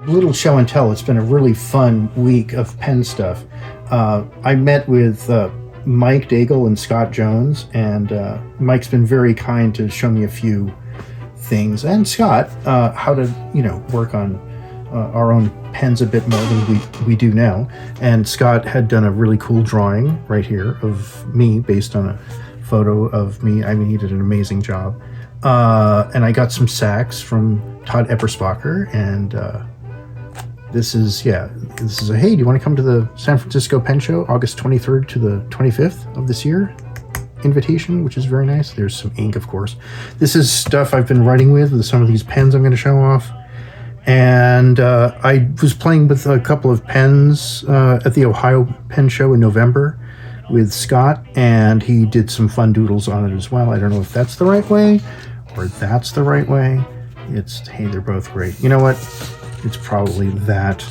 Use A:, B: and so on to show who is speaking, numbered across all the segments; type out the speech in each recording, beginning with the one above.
A: little show and tell. It's been a really fun week of pen stuff. I met with Mike Daigle and Scott Jones, and Mike's been very kind to show me a few things, and Scott, how to work on our own pens a bit more than we do now. And Scott had done a really cool drawing right here of me based on a photo of me. I mean, he did an amazing job. And I got some sacks from Todd Epperspacher, and this is a, hey, do you want to come to the San Francisco Pen Show, August 23rd to the 25th of this year? Invitation, which is very nice. There's some ink, of course. This is stuff I've been writing with some of these pens I'm going to show off. And I was playing with a couple of pens at the Ohio Pen Show in November with Scott, and he did some fun doodles on it as well. I don't know if that's the right way or that's the right way. Hey, they're both great. You know what? It's probably that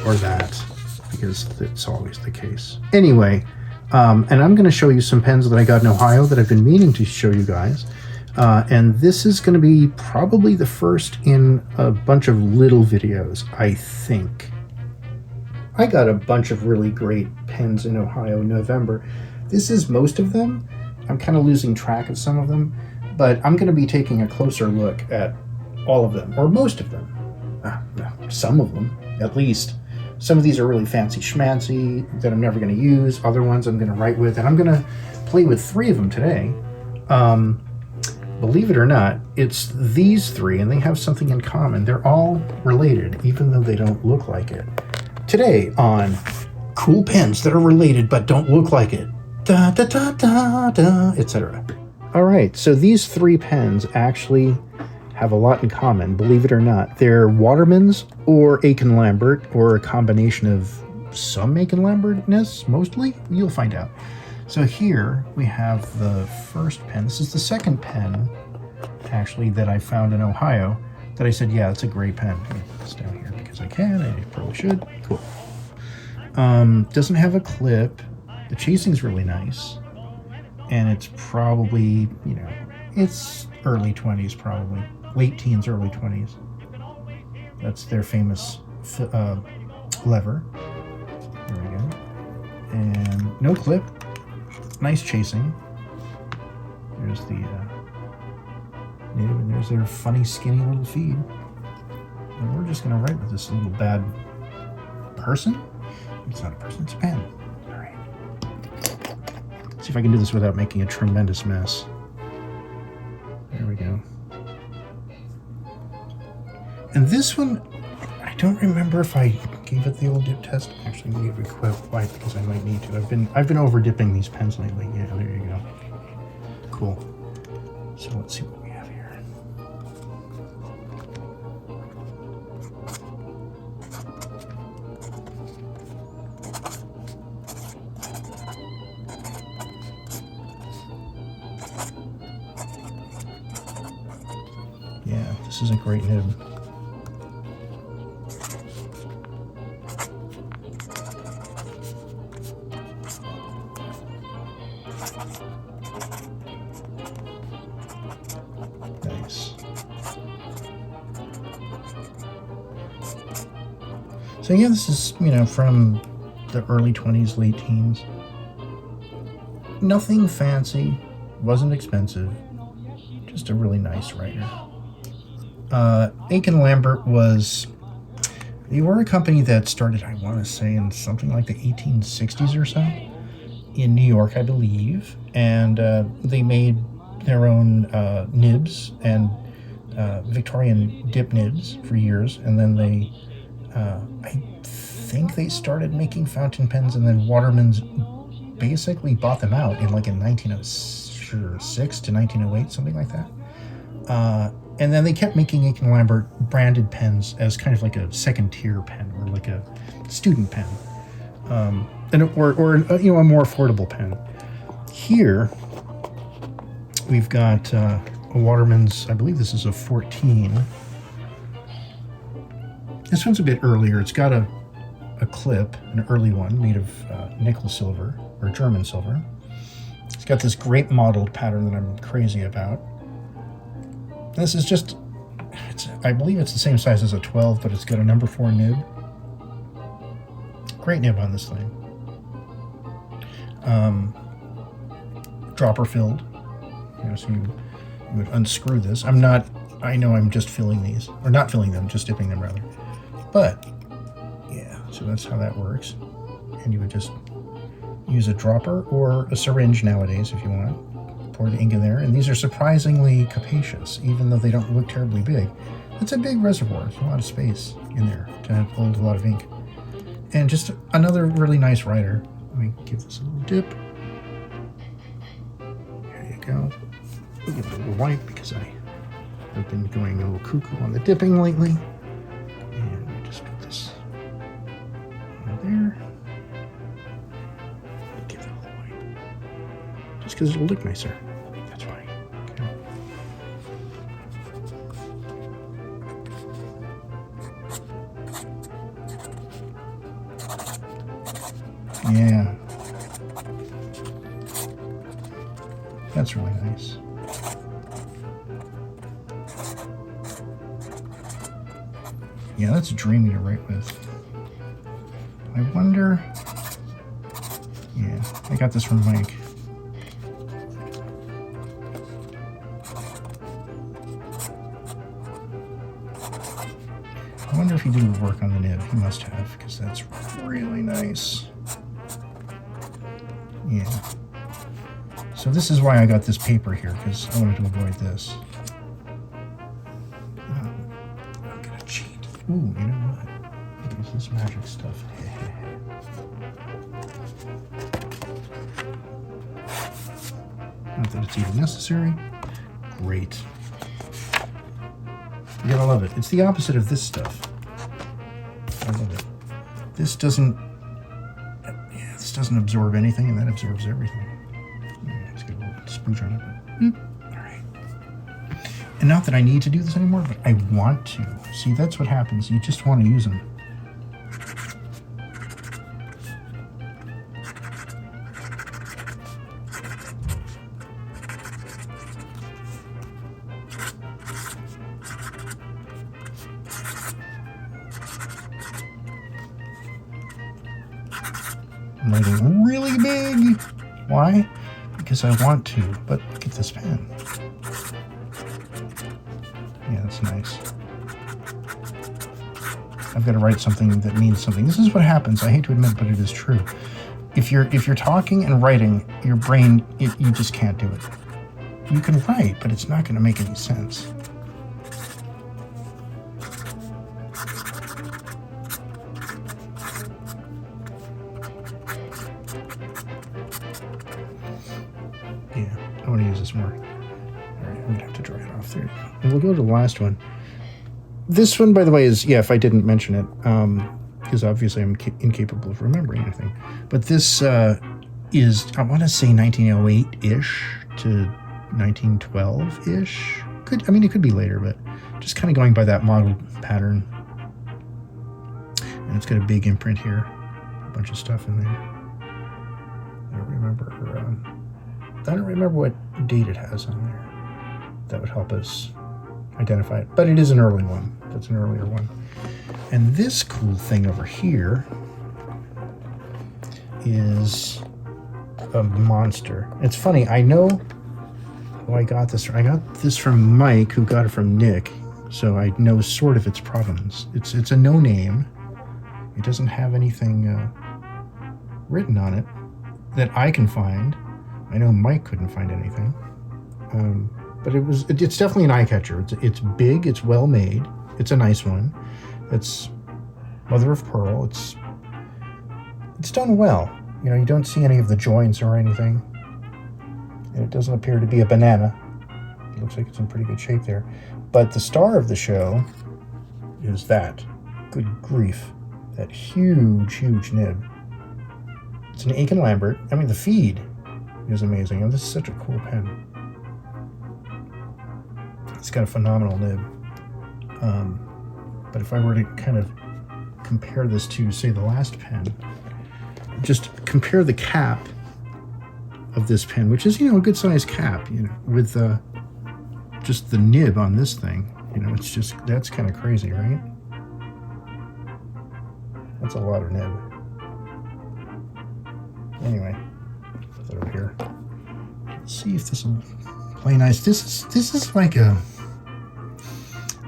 A: or that, because it's always the case. Anyway, and I'm going to show you some pens that I got in Ohio that I've been meaning to show you guys. And this is going to be probably the first in a bunch of little videos, I think. I got a bunch of really great pens in Ohio in November. This is most of them. I'm kind of losing track of some of them, but I'm going to be taking a closer look at all of them, or most of them. Some of them, at least. Some of these are really fancy schmancy that I'm never going to use. Other ones I'm going to write with, and I'm going to play with 3 of them today. Believe it or not, it's these 3, and they have something in common. They're all related, even though they don't look like it. Today on cool pens that are related but don't look like it, da da da da da, etc. All right, so these 3 pens actually have a lot in common, believe it or not. They're Watermans or Aiken Lambert, or a combination of some Aiken Lambertness, mostly. You'll find out. So here we have the first pen. This is the second pen, actually, that I found in Ohio that I said, yeah, it's a great pen. Let me put this down here because I can. I probably should. Cool. Doesn't have a clip. The chasing's really nice. And it's probably, it's early 20s probably. Late teens, early 20s. That's their famous lever. There we go. And no clip. Nice chasing. There's the native, and there's their funny, skinny little feed. And we're just going to write with this little bad person. It's not a person, it's a pen. All right. Let's see if I can do this without making a tremendous mess. There we go. And this one, I don't remember if I gave it the old dip test. Actually, I'm going to give it a wipe because I might need to. I've been over dipping these pens lately. Yeah, there you go. Cool. So let's see what we have here. Yeah, this is a great nib. Nice. So yeah, this is, from the early 20s, late teens. Nothing fancy, wasn't expensive, just a really nice writer. Aiken Lambert they were a company that started, I want to say, in something like the 1860s or so, in New York, I believe, and they made their own nibs and Victorian dip nibs for years, and then they, I think they started making fountain pens, and then Waterman's basically bought them out in 1906 to 1908, something like that. And then they kept making Aiken Lambert branded pens as kind of like a second tier pen, or like a student pen, or a more affordable pen. Here we've got a Waterman's, I believe this is a 14. This one's a bit earlier. It's got a clip, an early one made of nickel silver, or German silver. It's got this great mottled pattern that I'm crazy about. This is just, I believe it's the same size as a 12, but it's got a number 4 nib. Great nib on this thing. Dropper filled. So you would unscrew this. I know I'm just filling these, or not filling them, just dipping them rather. But yeah, so that's how that works. And you would just use a dropper or a syringe nowadays if you want. Pour the ink in there, and these are surprisingly capacious, even though they don't look terribly big. It's a big reservoir. There's a lot of space in there to hold a lot of ink. And just another really nice writer. Let me give this a little dip. There you go. We'll give it a little wipe because I've been going a little cuckoo on the dipping lately. And we just put this in there. Give it a little wipe. Just because it'll look nicer. That's why. Okay. Yeah. That's really nice. Yeah, that's dreamy to write with. I wonder... Yeah, I got this from Mike. I wonder if he did work on the nib. He must have, because that's really nice. Yeah. So this is why I got this paper here, because I wanted to avoid this. I'm gonna cheat. Ooh, you know what? Use this magic stuff. Not that it's even necessary. Great. You're gonna love it. It's the opposite of this stuff. I love it. This doesn't absorb anything, and that absorbs everything. Let's get a little spooge on it. All right. And not that I need to do this anymore, but I want to. See, that's what happens. You just want to use them. I'm writing really big. Why? Because I want to, but look at this pen. Yeah, that's nice. I've got to write something that means something. This is what happens. I hate to admit, but it is true. If you're talking and writing, your brain, you just can't do it. You can write, but it's not going to make any sense. Yeah, I want to use this more. All right, I'm going to have to dry it off there. And we'll go to the last one. This one, by the way, is, yeah, if I didn't mention it, because obviously I'm incapable of remembering anything. But this is, I want to say 1908-ish to 1912-ish. It could be later, but just kind of going by that model pattern. And it's got a big imprint here. A bunch of stuff in there. I don't remember what date it has on there. That would help us identify it. But it is an early one. That's an earlier one. And this cool thing over here is a monster. It's funny, I know who I got this from. I got this from Mike, who got it from Nick. So I know sort of its provenance. It's a no name. It doesn't have anything written on it that I can find. I know Mike couldn't find anything. But it's definitely an eye catcher. It's big, it's well made, it's a nice one. It's mother of pearl. It's done well. You don't see any of the joints or anything. And it doesn't appear to be a banana. It looks like it's in pretty good shape there. But the star of the show is that. Good grief. That huge, huge nib. It's an Aiken Lambert. The feed is amazing. And this is such a cool pen. It's got a phenomenal nib. But if I were to kind of compare this to, say, the last pen, just compare the cap of this pen, which is, a good sized cap, with just the nib on this thing. You know, it's just, that's kind of crazy, right? That's a lot of nib. Anyway, put that over here. Let's see if this will play nice. This is like a,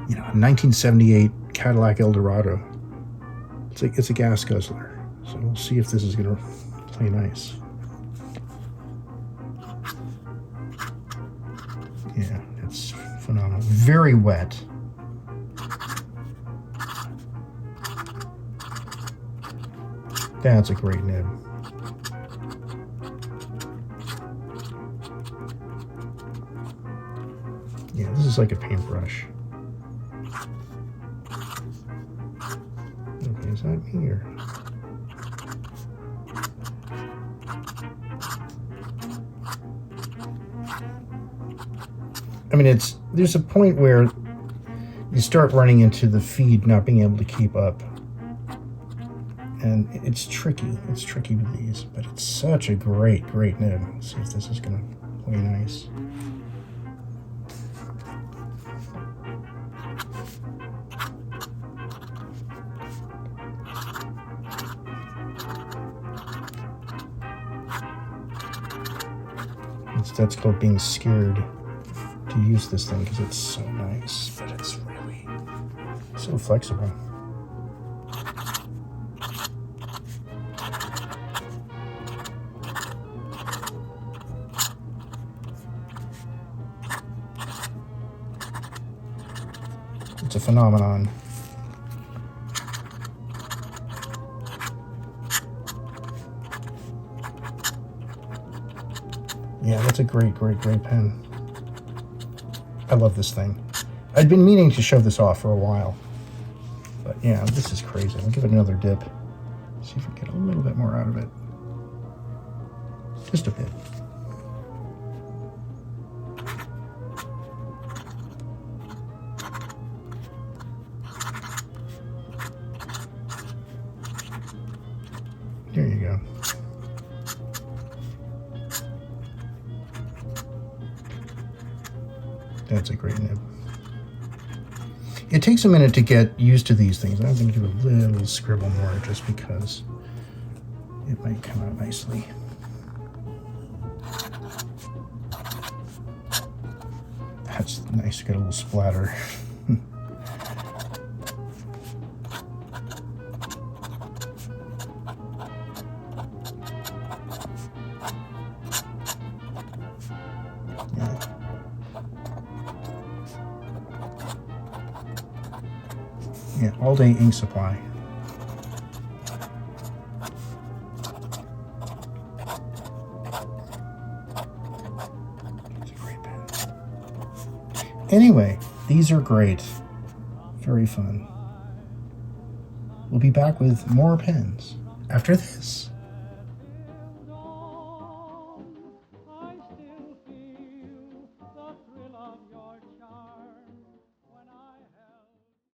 A: you know, a 1978 Cadillac Eldorado. It's a gas guzzler. So we'll see if this is gonna play nice. Yeah, it's phenomenal. Very wet. That's a great nib. Yeah, this is like a paintbrush. Okay, is that me or? I mean, there's a point where you start running into the feed not being able to keep up. And it's tricky. It's tricky with these, but it's such a great nib. Let's see if this is gonna play nice. That's called being scared to use this thing because it's so nice, but it's really so flexible. It's a phenomenon. Yeah, that's a great pen. I love this thing. I'd been meaning to show this off for a while. But yeah, this is crazy. I'll give it another dip. See if we get a little bit more out of it. Just a bit. There you go. That's a great nib. It takes a minute to get used to these things. I'm going to do a little scribble more just because it might come out nicely. That's nice to get a little splatter. Yeah, all day ink supply. It's a great pen. Anyway, these are great. Very fun. We'll be back with more pens after this.